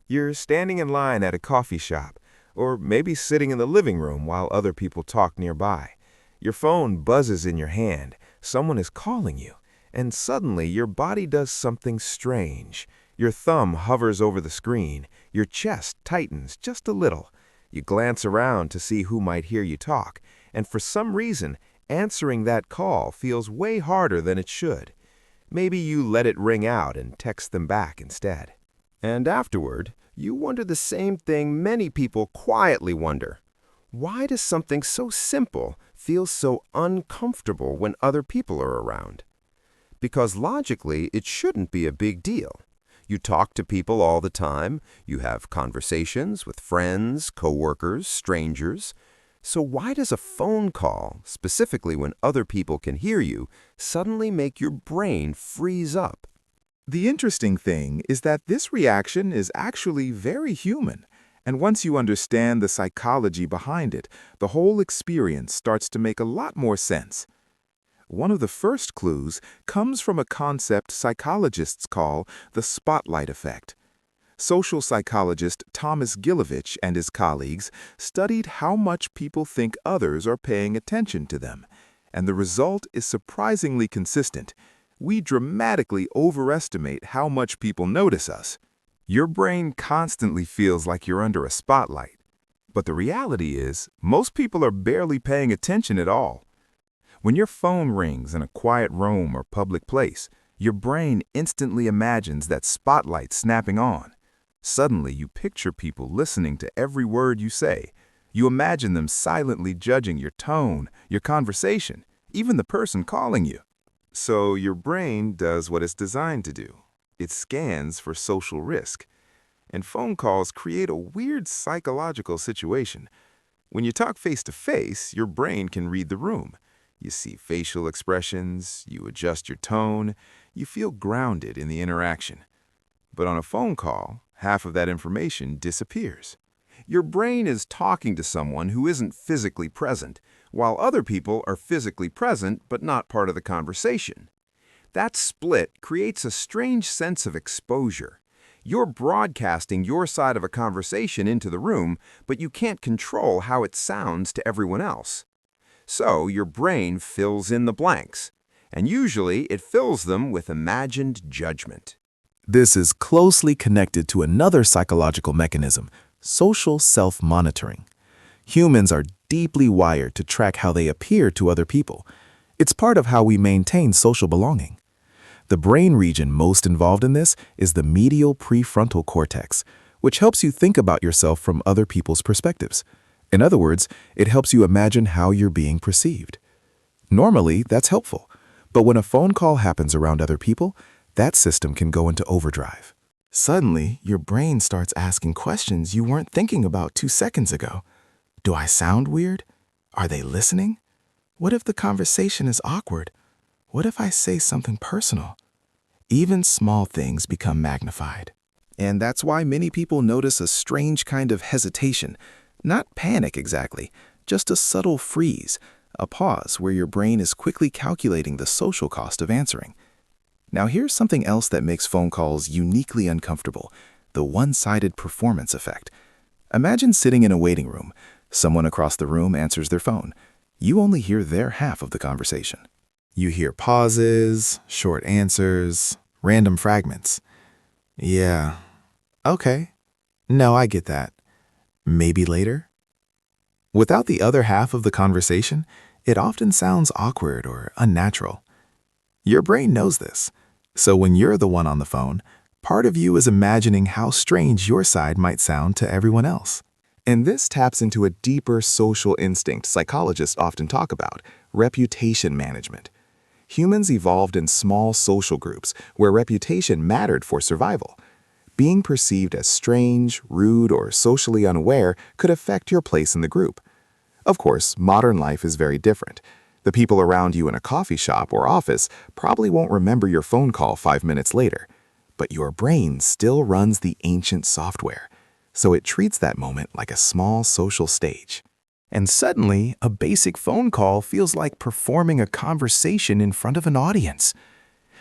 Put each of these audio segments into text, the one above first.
You're standing in line at a coffee shop, or maybe sitting in the living room while other people talk nearby. Your phone buzzes in your hand, someone is calling you, and suddenly your body does something strange. Your thumb hovers over the screen, your chest tightens just a little. You glance around to see who might hear you talk, and for some reason, answering that call feels way harder than it should. Maybe you let it ring out and text them back instead. And afterward, you wonder the same thing many people quietly wonder. Why does something so simple feel so uncomfortable when other people are around? Because logically, it shouldn't be a big deal. You talk to people all the time, you have conversations with friends, coworkers, strangers. So why does a phone call, specifically when other people can hear you, suddenly make your brain freeze up? The interesting thing is that this reaction is actually very human, and once you understand the psychology behind it, the whole experience starts to make a lot more sense. One of the first clues comes from a concept psychologists call the spotlight effect. Social psychologist Thomas Gilovich and his colleagues studied how much people think others are paying attention to them, and the result is surprisingly consistent. We dramatically overestimate how much people notice us. Your brain constantly feels like you're under a spotlight. But the reality is, most people are barely paying attention at all. When your phone rings in a quiet room or public place, your brain instantly imagines that spotlight snapping on. Suddenly, you picture people listening to every word you say. You imagine them silently judging your tone, your conversation, even the person calling you. So your brain does what it's designed to do. It scans for social risk. And phone calls create a weird psychological situation. When you talk face-to-face, your brain can read the room. You see facial expressions, you adjust your tone, you feel grounded in the interaction. But on a phone call, half of that information disappears. Your brain is talking to someone who isn't physically present, while other people are physically present but not part of the conversation. That split creates a strange sense of exposure. You're broadcasting your side of a conversation into the room, but you can't control how it sounds to everyone else. So your brain fills in the blanks, and usually it fills them with imagined judgment. This is closely connected to another psychological mechanism, social self-monitoring. Humans are deeply wired to track how they appear to other people. It's part of how we maintain social belonging. The brain region most involved in this is the medial prefrontal cortex, which helps you think about yourself from other people's perspectives. In other words, it helps you imagine how you're being perceived. Normally, that's helpful, but when a phone call happens around other people, that system can go into overdrive. Suddenly, your brain starts asking questions you weren't thinking about 2 seconds ago. Do I sound weird? Are they listening? What if the conversation is awkward? What if I say something personal? Even small things become magnified. And that's why many people notice a strange kind of hesitation. Not panic exactly, just a subtle freeze, a pause where your brain is quickly calculating the social cost of answering. Now here's something else that makes phone calls uniquely uncomfortable, the one-sided performance effect. Imagine sitting in a waiting room. Someone across the room answers their phone. You only hear their half of the conversation. You hear pauses, short answers, random fragments. Yeah. Okay. No, I get that. Maybe later? Without the other half of the conversation, it often sounds awkward or unnatural. Your brain knows this. So when you're the one on the phone, part of you is imagining how strange your side might sound to everyone else. And this taps into a deeper social instinct psychologists often talk about, reputation management. Humans evolved in small social groups where reputation mattered for survival. Being perceived as strange, rude, or socially unaware could affect your place in the group. Of course, modern life is very different. The people around you in a coffee shop or office probably won't remember your phone call 5 minutes later. But your brain still runs the ancient software, so it treats that moment like a small social stage. And suddenly, a basic phone call feels like performing a conversation in front of an audience.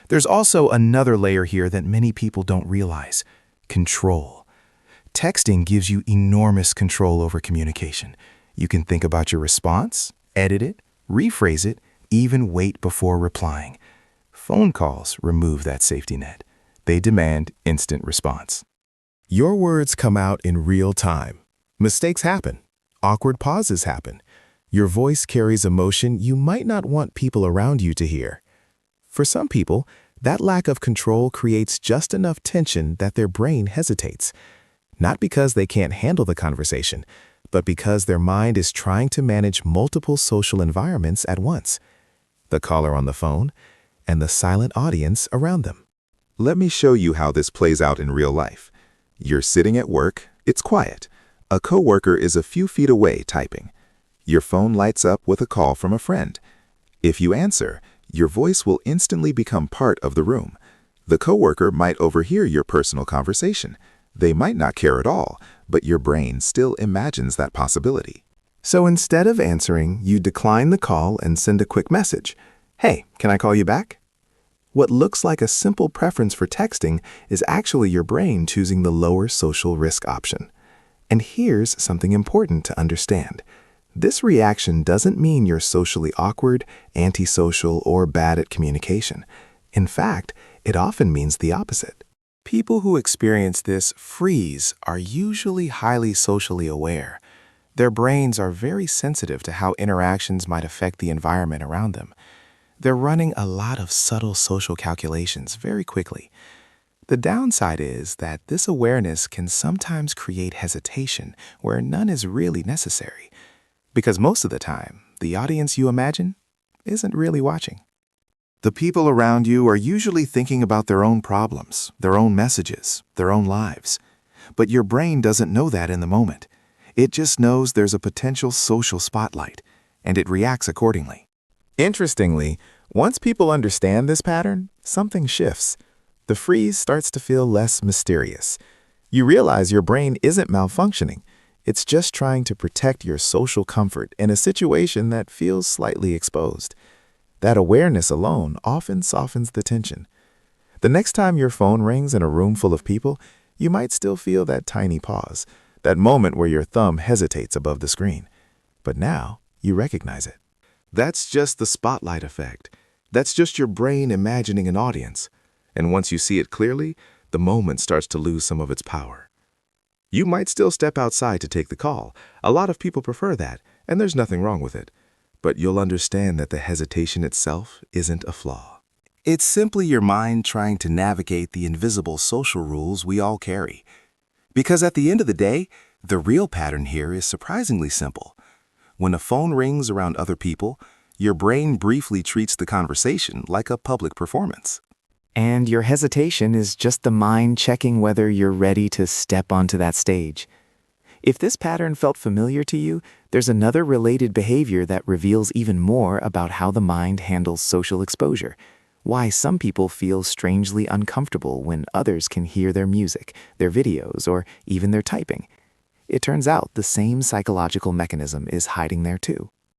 There's also another layer here that many people don't realize: control. Texting gives you enormous control over communication. You can think about your response, edit it, rephrase it, even wait before replying. Phone calls remove that safety net. They demand instant response. Your words come out in real time. Mistakes happen. Awkward pauses happen. Your voice carries emotion you might not want people around you to hear. For some people, that lack of control creates just enough tension that their brain hesitates. Not because they can't handle the conversation, but because their mind is trying to manage multiple social environments at once. The caller on the phone and the silent audience around them. Let me show you how this plays out in real life. You're sitting at work, it's quiet. A coworker is a few feet away typing. Your phone lights up with a call from a friend. If you answer, your voice will instantly become part of the room. The coworker might overhear your personal conversation. They might not care at all, but your brain still imagines that possibility. So instead of answering, you decline the call and send a quick message. Hey, can I call you back? What looks like a simple preference for texting is actually your brain choosing the lower social risk option. And here's something important to understand. This reaction doesn't mean you're socially awkward, antisocial, or bad at communication. In fact, it often means the opposite. People who experience this freeze are usually highly socially aware. Their brains are very sensitive to how interactions might affect the environment around them. They're running a lot of subtle social calculations very quickly. The downside is that this awareness can sometimes create hesitation where none is really necessary. Because most of the time, the audience you imagine isn't really watching. The people around you are usually thinking about their own problems, their own messages, their own lives. But your brain doesn't know that in the moment. It just knows there's a potential social spotlight, and it reacts accordingly. Interestingly, once people understand this pattern, something shifts. The freeze starts to feel less mysterious. You realize your brain isn't malfunctioning. It's just trying to protect your social comfort in a situation that feels slightly exposed. That awareness alone often softens the tension. The next time your phone rings in a room full of people, you might still feel that tiny pause, that moment where your thumb hesitates above the screen. But now, you recognize it. That's just the spotlight effect. That's just your brain imagining an audience. And once you see it clearly, the moment starts to lose some of its power. You might still step outside to take the call. A lot of people prefer that, and there's nothing wrong with it. But you'll understand that the hesitation itself isn't a flaw. It's simply your mind trying to navigate the invisible social rules we all carry. Because at the end of the day, the real pattern here is surprisingly simple. When a phone rings around other people, your brain briefly treats the conversation like a public performance. And your hesitation is just the mind checking whether you're ready to step onto that stage. If this pattern felt familiar to you, there's another related behavior that reveals even more about how the mind handles social exposure. Why some people feel strangely uncomfortable when others can hear their music, their videos, or even their typing. It turns out the same psychological mechanism is hiding there too.